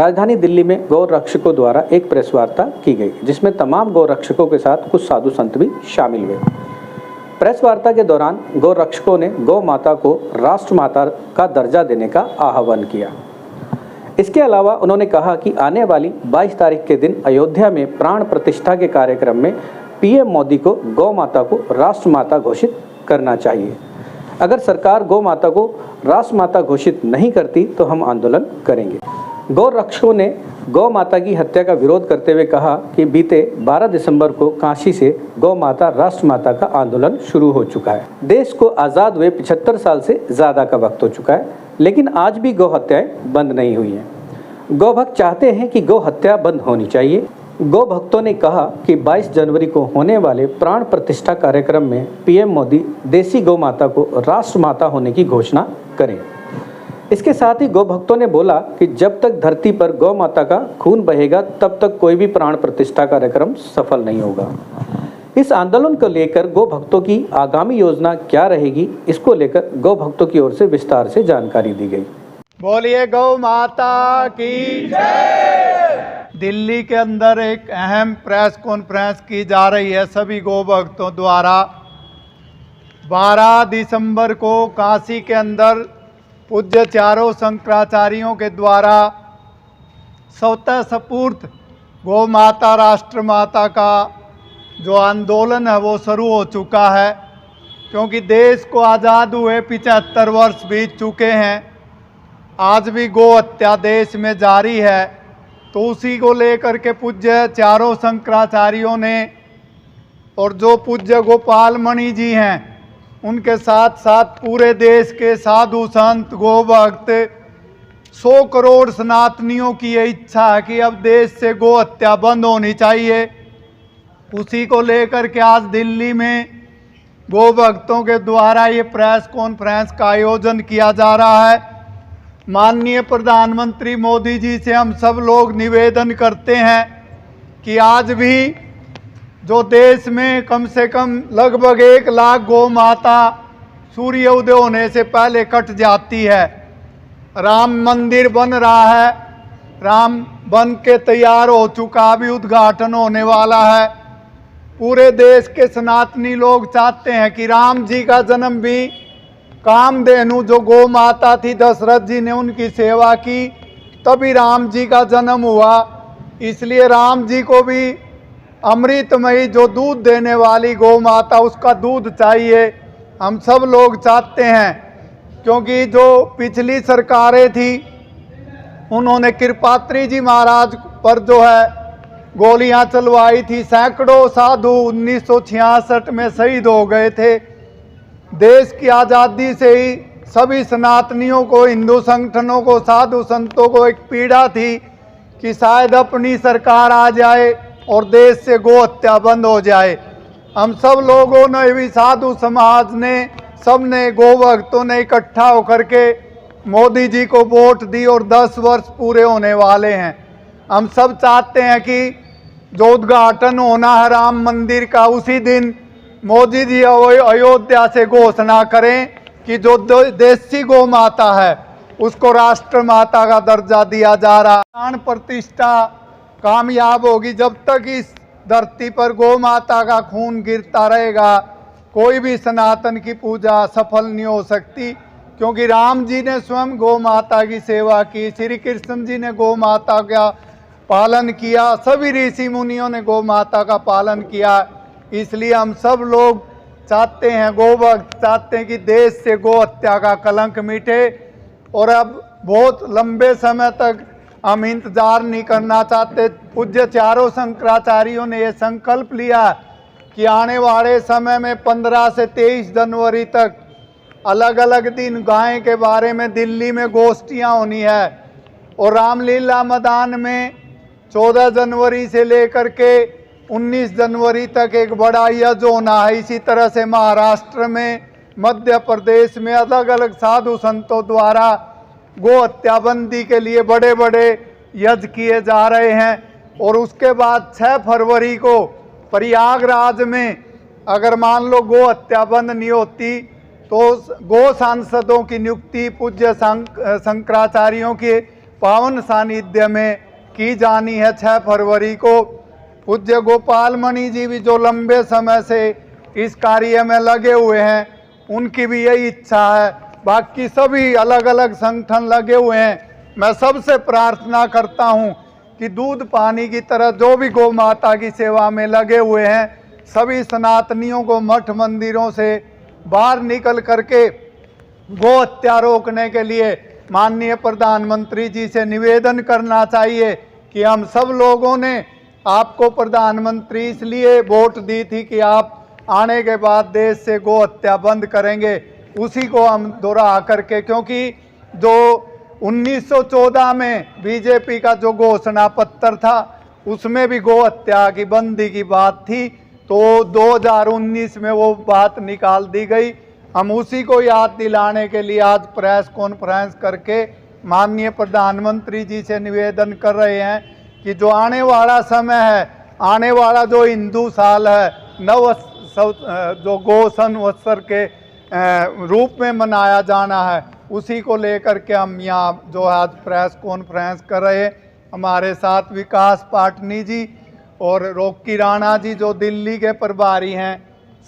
राजधानी दिल्ली में गौ रक्षकों द्वारा एक प्रेस वार्ता की गई, जिसमें तमाम गौ रक्षकों के साथ कुछ साधु संत भी शामिल हुए। प्रेस वार्ता के दौरान गौ रक्षकों ने गौ माता को राष्ट्र माता का दर्जा देने का आह्वान किया। इसके अलावा उन्होंने कहा कि आने वाली 22 तारीख के दिन अयोध्या में प्राण प्रतिष्ठा के कार्यक्रम में पीएम मोदी को गौ माता को राष्ट्र माता घोषित करना चाहिए। अगर सरकार गौ माता को राष्ट्र माता घोषित नहीं करती तो हम आंदोलन करेंगे। गौ रक्षकों ने गौ माता की हत्या का विरोध करते हुए कहा कि बीते 12 दिसंबर को काशी से गौ माता राष्ट्र माता का आंदोलन शुरू हो चुका है। देश को आज़ाद हुए 75 साल से ज़्यादा का वक्त हो चुका है, लेकिन आज भी गौ हत्याएं बंद नहीं हुई हैं। गौ भक्त चाहते हैं कि गौ हत्या बंद होनी चाहिए। गौ भक्तों ने कहा कि 22 जनवरी को होने वाले प्राण प्रतिष्ठा कार्यक्रम में पीएम मोदी देसी गौ माता को राष्ट्र माता होने की घोषणा करें। इसके साथ ही गौ भक्तों ने बोला कि जब तक धरती पर गौ माता का खून बहेगा तब तक कोई भी प्राण प्रतिष्ठा कार्यक्रम सफल नहीं होगा। इस आंदोलन को लेकर गौ भक्तों की आगामी योजना क्या रहेगी, इसको लेकर गौ भक्तों की ओर से विस्तार से जानकारी दी गई। बोलिए गौ माता की जय। दिल्ली के अंदर एक अहम प्रेस कॉन्फ्रेंस की जा रही है सभी गौ भक्तों द्वारा। 12 दिसंबर को काशी के अंदर पूज्य चारों शंकराचार्यों के द्वारा स्वतः स्फूर्त गौ माता राष्ट्र माता का जो आंदोलन है वो शुरू हो चुका है, क्योंकि देश को आज़ाद हुए 75 वर्ष बीत चुके हैं। आज भी गौ हत्या देश में जारी है, तो उसी को लेकर के पूज्य चारों शंकराचार्यों ने और जो पूज्य गोपाल मणि जी हैं उनके साथ साथ पूरे देश के साधु संत गौ भक्त 100 करोड़ सनातनियों की ये इच्छा है कि अब देश से गौ हत्या बंद होनी चाहिए। उसी को लेकर के आज दिल्ली में गौ भक्तों के द्वारा ये प्रेस कॉन्फ्रेंस का आयोजन किया जा रहा है। माननीय प्रधानमंत्री मोदी जी से हम सब लोग निवेदन करते हैं कि आज भी जो देश में कम से कम लगभग 1 लाख गौ माता सूर्य उदय होने से पहले कट जाती है। राम मंदिर बन रहा है, राम बन के तैयार हो चुका, अभी उद्घाटन होने वाला है। पूरे देश के सनातनी लोग चाहते हैं कि राम जी का जन्म भी कामधेनु जो गौ माता थी, दशरथ जी ने उनकी सेवा की, तभी राम जी का जन्म हुआ। इसलिए राम जी को भी अमृतमयी जो दूध देने वाली गौ माता, उसका दूध चाहिए। हम सब लोग चाहते हैं, क्योंकि जो पिछली सरकारें थी उन्होंने कृपात्री जी महाराज पर जो है गोलियां चलवाई थी। सैकड़ों साधु 1966 में शहीद हो गए थे। देश की आज़ादी से ही सभी सनातनियों को, हिंदू संगठनों को, साधु संतों को एक पीड़ा थी कि शायद अपनी सरकार आ जाए और देश से गौ हत्या बंद हो जाए। हम सब लोगों ने भी, साधु समाज ने, सबने, गौ भक्तों ने इकट्ठा होकर के मोदी जी को वोट दी और 10 वर्ष पूरे होने वाले हैं। हम सब चाहते हैं कि जो उद्घाटन होना है राम मंदिर का, उसी दिन मोदी जी अयोध्या से घोषणा करें कि जो देसी गौ माता है उसको राष्ट्र माता का दर्जा दिया जा रहा है। प्राण प्रतिष्ठा कामयाब होगी जब तक इस धरती पर गौ माता का खून गिरता रहेगा, कोई भी सनातन की पूजा सफल नहीं हो सकती। क्योंकि राम जी ने स्वयं गौ माता की सेवा की, श्री कृष्ण जी ने गौ माता का पालन किया, सभी ऋषि मुनियों ने गौ माता का पालन किया। इसलिए हम सब लोग चाहते हैं, गौ भक्त चाहते हैं कि देश से गौ हत्या का कलंक मिटे। और अब बहुत लंबे समय तक हम इंतजार नहीं करना चाहते। पूज्य चारों शंकराचार्यों ने यह संकल्प लिया कि आने वाले समय में 15 से 23 जनवरी तक अलग अलग दिन गाय के बारे में दिल्ली में गोष्ठियां होनी है। और रामलीला मैदान में 14 जनवरी से लेकर के 19 जनवरी तक एक बड़ा यज्ञ होना है। इसी तरह से महाराष्ट्र में, मध्य प्रदेश में अलग अलग साधु संतों द्वारा गौ हत्या बंदी के लिए बड़े बड़े यज्ञ किए जा रहे हैं। और उसके बाद 6 फरवरी को प्रयागराज में अगर मान लो गौ हत्या बंद नहीं होती तो गौ सांसदों की नियुक्ति पूज्य शंकराचार्यों के पावन सानिध्य में की जानी है 6 फरवरी को। पूज्य गोपाल मणि जी भी जो लंबे समय से इस कार्य में लगे हुए हैं, उनकी भी यही इच्छा है। बाकी सभी अलग अलग संगठन लगे हुए हैं। मैं सबसे प्रार्थना करता हूं कि दूध पानी की तरह जो भी गौ माता की सेवा में लगे हुए हैं, सभी सनातनियों को मठ मंदिरों से बाहर निकल करके गौ हत्या रोकने के लिए माननीय प्रधानमंत्री जी से निवेदन करना चाहिए कि हम सब लोगों ने आपको प्रधानमंत्री इसलिए वोट दी थी कि आप आने के बाद देश से गौ हत्या बंद करेंगे। उसी को हम दोहरा करके, क्योंकि जो 1914 में बीजेपी का जो घोषणा पत्र था, उसमें भी गौ हत्या की बंदी की बात थी, तो 2019 में वो बात निकाल दी गई। हम उसी को याद दिलाने के लिए आज प्रेस कॉन्फ्रेंस करके माननीय प्रधानमंत्री जी से निवेदन कर रहे हैं कि जो आने वाला समय है, आने वाला जो हिंदू साल है, जो गौ संवत्सर के रूप में मनाया जाना है, उसी को लेकर के हम यहाँ जो आज प्रेस कॉन्फ्रेंस कर रहे हैं। हमारे साथ विकास पाटनी जी और रॉकी राणा जी जो दिल्ली के प्रभारी हैं,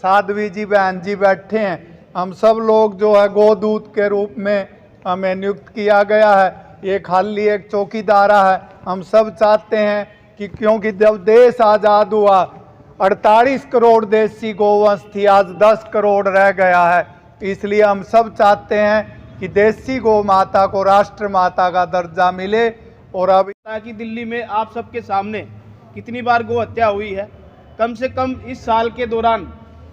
साध्वी जी बहन जी बैठे हैं। हम सब लोग जो है गोदूत के रूप में हमें नियुक्त किया गया है। ये खाली एक चौकीदारा है। हम सब चाहते हैं कि, क्योंकि जब देश आज़ाद हुआ 48 करोड़ देसी गोवंश थी, आज 10 करोड़ रह गया है। इसलिए हम सब चाहते हैं कि देसी गौ माता को राष्ट्र माता का दर्जा मिले। और अब कि दिल्ली में आप सबके सामने कितनी बार गौ हत्या हुई है, कम से कम इस साल के दौरान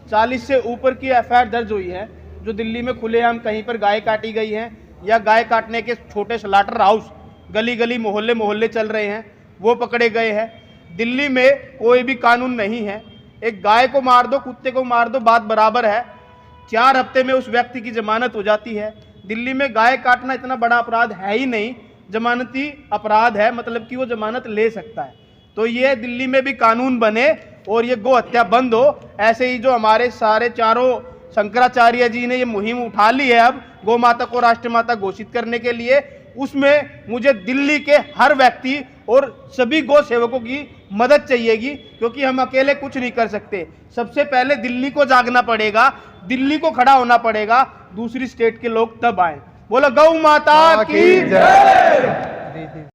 40 से ऊपर की एफआईआर दर्ज हुई है। जो दिल्ली में खुलेआम कहीं पर गाय काटी गई है या गाय काटने के छोटे स्लॉटर हाउस गली गली मोहल्ले मोहल्ले चल रहे हैं, वो पकड़े गए हैं। दिल्ली में कोई भी कानून नहीं है। एक गाय को मार दो, कुत्ते को मार दो, बात बराबर है। 4 हफ्ते में उस व्यक्ति की जमानत हो जाती है। दिल्ली में गाय काटना इतना बड़ा अपराध है ही नहीं, जमानती अपराध है, मतलब कि वो जमानत ले सकता है। तो ये दिल्ली में भी कानून बने और ये गौ हत्या बंद हो। ऐसे ही जो हमारे सारे चारों शंकराचार्य जी ने ये मुहिम उठा ली है अब गौ माता को राष्ट्र माता घोषित करने के लिए, उसमें मुझे दिल्ली के हर व्यक्ति और सभी गौ सेवकों की मदद चाहिएगी, क्योंकि हम अकेले कुछ नहीं कर सकते। सबसे पहले दिल्ली को जागना पड़ेगा, दिल्ली को खड़ा होना पड़ेगा, दूसरी स्टेट के लोग तब आए। बोलो गौ माता की जय।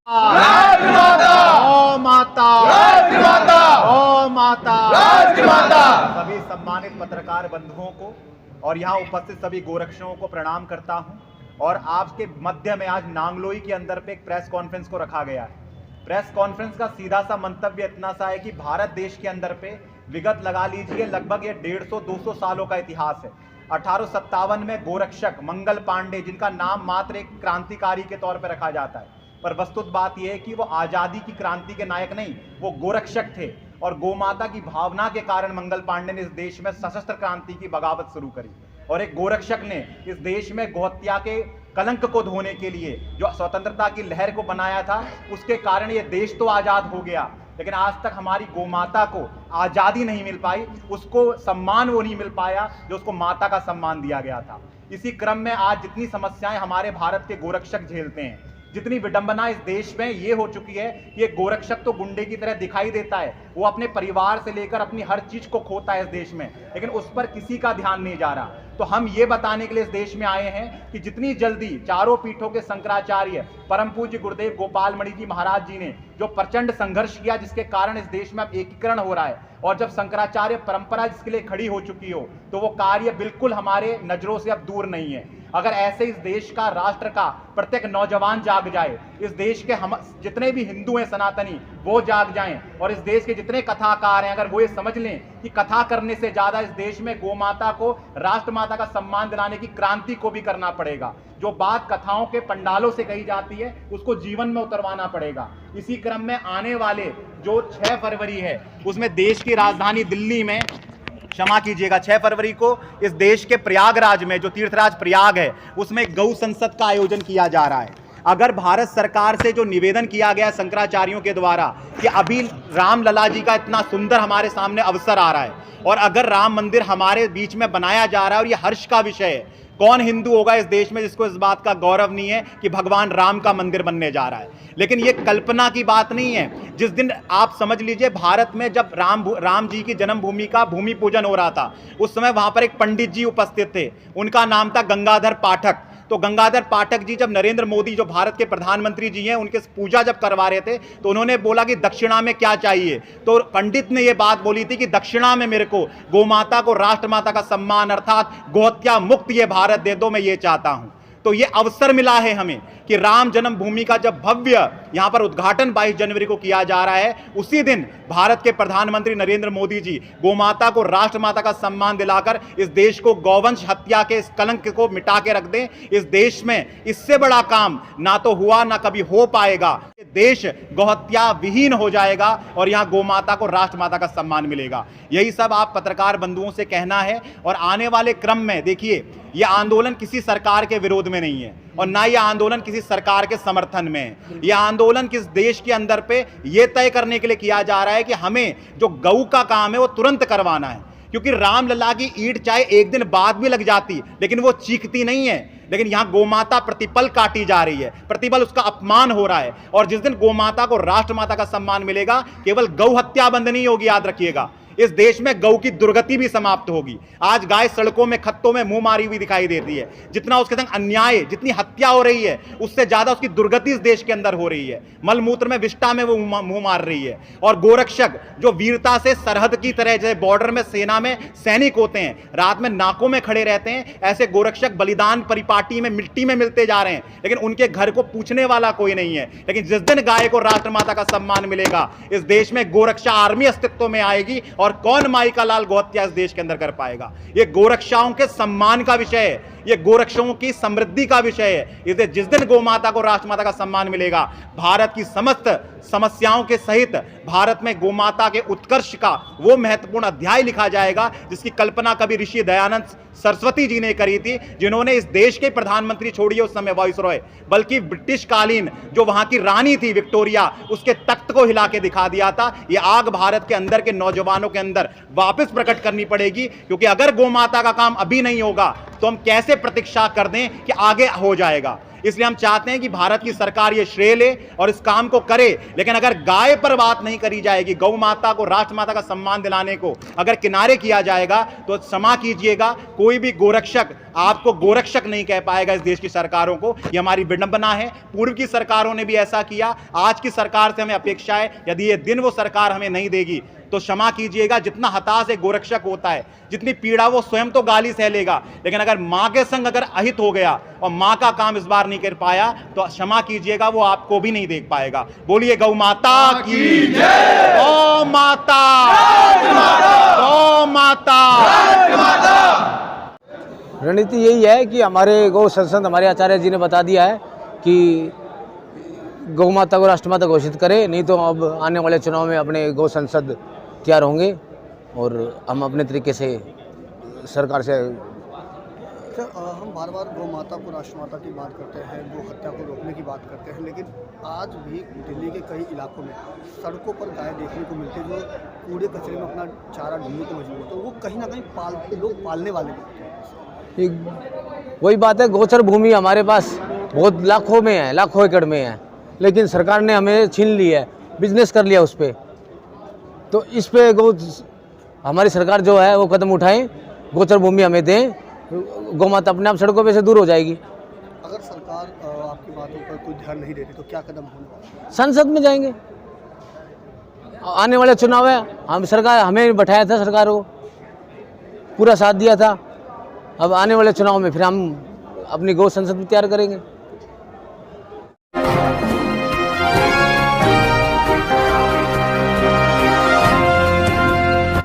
राष्ट्र माता, गौ माता, राष्ट्र माता, गौ माता, राष्ट्र माता। सभी सम्मानित पत्रकार बंधुओं को और यहाँ उपस्थित सभी गोरक्षकों को प्रणाम करता हूँ। और आपके मध्य में आज नांगलोई के अंदर पे एक प्रेस कॉन्फ्रेंस को रखा गया है। प्रेस कॉन्फ्रेंस का सीधा सा मंतव्य इतना सा है कि भारत देश के अंदर पे विगत लगा लीजिए लगभग ये 150-200 सालों का इतिहास है। 1857 में गोरक्षक मंगल पांडे, जिनका नाम मात्र एक क्रांतिकारी के तौर पर रखा जाता है, पर वस्तुत बात यह है कि वो आज़ादी की क्रांति के नायक नहीं, वो गोरक्षक थे। और गोमाता की भावना के कारण मंगल पांडे ने इस देश में सशस्त्र क्रांति की बगावत शुरू करी। और एक गोरक्षक ने इस देश में गोहत्या के कलंक को धोने के लिए जो स्वतंत्रता की लहर को बनाया था, उसके कारण ये देश तो आज़ाद हो गया, लेकिन आज तक हमारी गोमाता को आज़ादी नहीं मिल पाई, उसको सम्मान वो नहीं मिल पाया जो उसको माता का सम्मान दिया गया था। इसी क्रम में आज जितनी समस्याएं हमारे भारत के गोरक्षक झेलते हैं, जितनी विडंबना इस देश में ये हो चुकी है कि एक गोरक्षक तो गुंडे की तरह दिखाई देता है, वो अपने परिवार से लेकर अपनी हर चीज को खोता है इस देश में, लेकिन उस पर किसी का ध्यान नहीं जा रहा। तो हम ये बताने के लिए इस देश में आए हैं कि जितनी जल्दी चारों पीठों के शंकराचार्य परम पूज्य गुरुदेव गोपाल मणि जी महाराज जी ने जो प्रचंड संघर्ष किया, जिसके कारण इस देश में अब एकीकरण हो रहा है, और जब शंकराचार्य परंपरा जिसके लिए खड़ी हो चुकी हो, तो वो कार्य बिल्कुल हमारे नजरों से अब दूर नहीं है। अगर ऐसे इस देश का, राष्ट्र का प्रत्येक नौजवान जाग जाए, इस देश के हम जितने भी हिंदू हैं सनातनी वो जाग जाएं, और इस देश के जितने कथाकार हैं अगर वो ये समझ लें कि कथा करने से ज्यादा इस देश में गौ माता को, राष्ट्र माता का सम्मान दिलाने की क्रांति को भी करना पड़ेगा। जो बात कथाओं के पंडालों से कही जाती है उसको जीवन में उतरवाना पड़ेगा। इसी क्रम में आने वाले जो 6 फरवरी है, उसमें देश की राजधानी दिल्ली में, क्षमा कीजिएगा, 6 फरवरी को इस देश के प्रयागराज में, जो तीर्थराज प्रयाग है, उसमें गौ संसद का आयोजन किया जा रहा है। अगर भारत सरकार से जो निवेदन किया गया शंकराचार्यों के द्वारा कि अभी रामलला जी का इतना सुंदर हमारे सामने अवसर आ रहा है, और अगर राम मंदिर हमारे बीच में बनाया जा रहा है और ये हर्ष का विषय है, कौन हिंदू होगा इस देश में जिसको इस बात का गौरव नहीं है कि भगवान राम का मंदिर बनने जा रहा है। लेकिन ये कल्पना की बात नहीं है। जिस दिन आप समझ लीजिए भारत में जब राम जी की जन्मभूमि का भूमि पूजन हो रहा था, उस समय वहां पर एक पंडित जी उपस्थित थे, उनका नाम था गंगाधर पाठक। तो गंगाधर पाठक जी जब नरेंद्र मोदी जो भारत के प्रधानमंत्री जी हैं उनके पूजा जब करवा रहे थे तो उन्होंने बोला कि दक्षिणा में क्या चाहिए, तो पंडित ने ये बात बोली थी कि दक्षिणा में मेरे को गोमाता को राष्ट्रमाता का सम्मान अर्थात गोहत्या मुक्त ये भारत दे दो, मैं ये चाहता हूं। तो ये अवसर मिला है हमें कि राम जन्मभूमि का जब भव्य यहां पर उद्घाटन 22 जनवरी को किया जा रहा है, उसी दिन भारत के प्रधानमंत्री नरेंद्र मोदी जी गोमाता को राष्ट्रमाता का सम्मान दिलाकर इस देश को गौवंश हत्या के इस कलंक को मिटा के रख दें। इस देश में इससे बड़ा काम ना तो हुआ ना कभी हो पाएगा। देश गौहत्या विहीन हो जाएगा और यहां गोमाता को राष्ट्रमाता का सम्मान मिलेगा। यही सब आप पत्रकार बंधुओं से कहना है। और आने वाले क्रम में देखिए, यह आंदोलन किसी सरकार के विरोध में नहीं है और ना यह आंदोलन किसी सरकार के समर्थन में है। यह आंदोलन किस देश के अंदर पे यह तय करने के लिए किया जा रहा है कि हमें जो गऊ का काम है वो तुरंत करवाना है, क्योंकि रामलला की ईंट चाहे एक दिन बाद भी लग जाती लेकिन वो चीखती नहीं है। लेकिन यहां गोमाता प्रतिपल काटी जा रही है, प्रतिपल उसका अपमान हो रहा है। और जिस दिन गोमाता को राष्ट्रमाता का सम्मान मिलेगा, केवल गौ हत्या बंद नहीं होगी, याद रखिएगा, इस देश में गौ की दुर्गति भी समाप्त होगी। आज गाय सड़कों में खत्तों में मुंह मारी हुई दिखाई देती है। जितना उसके संग अन्याय, जितनी हत्या हो रही है, उससे ज्यादा उसकी दुर्गति इस देश के अंदर हो रही है। मलमूत्र में विष्ठा में वो मुंह मार रही है। और गोरक्षक जो वीरता से सरहद की तरह, जैसे बॉर्डर में सेना में सैनिक होते हैं, रात में नाकों में खड़े रहते हैं, ऐसे गोरक्षक बलिदान परिपाटी में मिट्टी में मिलते जा रहे हैं, लेकिन उनके घर को पूछने वाला कोई नहीं है। लेकिन जिस दिन गाय को राष्ट्रमाता का सम्मान मिलेगा, इस देश में गोरक्षा आर्मी अस्तित्व में आएगी। और कौन माई का लाल गोहत्या इस देश के अंदर कर पाएगा? ये गोरक्षाओं के सम्मान का विषय है, ये गोरक्षों की समृद्धि का विषय है। इसलिए जिस दिन गोमाता को राष्ट्रमाता का सम्मान मिलेगा, भारत की समस्त समस्याओं के सहित भारत में गोमाता के उत्कर्ष का वो महत्वपूर्ण अध्याय लिखा जाएगा जिसकी कल्पना कभी ऋषि दयानंद सरस्वती जी ने करी थी, जिन्होंने इस देश के प्रधानमंत्री, छोड़िए उस समय वाइसरॉय, बल्कि ब्रिटिश कालीन जो वहां की रानी थी विक्टोरिया, उसके तख्त को हिला के दिखा दिया था। ये आग भारत के अंदर के नौजवानों के अंदर वापस प्रकट करनी पड़ेगी, क्योंकि अगर गोमाता का काम अभी नहीं होगा तो हम कैसे प्रतीक्षा कर दें कि आगे हो जाएगा। इसलिए हम चाहते हैं कि भारत की सरकार ये श्रेय ले और इस काम को करे। लेकिन अगर गाय पर बात नहीं करी जाएगी, गौ माता को राष्ट्रमाता का सम्मान दिलाने को अगर किनारे किया जाएगा, तो क्षमा कीजिएगा, कोई भी गोरक्षक आपको गोरक्षक नहीं कह पाएगा इस देश की सरकारों को। ये हमारी विडंबना है। पूर्व की सरकारों ने भी ऐसा किया, आज की सरकार से हमें अपेक्षा है, यदि ये दिन वो सरकार हमें नहीं देगी तो क्षमा कीजिएगा, जितना हताश एक गोरक्षक होता है, जितनी पीड़ा वो स्वयं तो गाली सह लेगा, लेकिन अगर मां के संग अगर अहित हो गया और मां का काम इस बार नहीं कर पाया तो क्षमा कीजिएगा, वो आपको भी नहीं देख पाएगा। बोलिए गौ माता की जय, गौ माता, गौ माता। रणनीति यही है कि हमारे गौ संसद, हमारे आचार्य जी ने बता दिया है कि गौ माता को राष्ट्रमाता घोषित करे, नहीं तो अब आने वाले चुनाव में अपने गौ संसद तैयार होंगे और हम अपने तरीके से सरकार से। हम बार बार गौ माता को राष्ट्रमाता की बात करते हैं, गौ हत्या को रोकने की बात करते हैं, लेकिन आज भी दिल्ली के कई इलाकों में सड़कों पर गाय देखने को मिलती है जो कूड़े कचरे में अपना चारा ढूंढने को मजबूर होते हैं। वो कहीं ना कहीं लोग पालने वाले भी हैं। वही बात है, गोचर भूमि हमारे पास बहुत लाखों में है, लाखों एकड़ में है, लेकिन सरकार ने हमें छीन ली है, बिजनेस कर लिया उस पर। तो इस पे हमारी सरकार जो है वो कदम उठाएं, गोचर भूमि हमें दें, गौ माता अपने आप सड़कों पे से दूर हो जाएगी। अगर सरकार आपकी बातों पर कोई ध्यान नहीं देती तो क्या कदम होने वाला है? संसद में जाएंगे, आने वाला चुनाव है, हम सरकार, हमें बैठाया था, सरकार को पूरा साथ दिया था। अब आने वाले चुनाव में फिर हम अपनी गौ संसद तैयार करेंगे।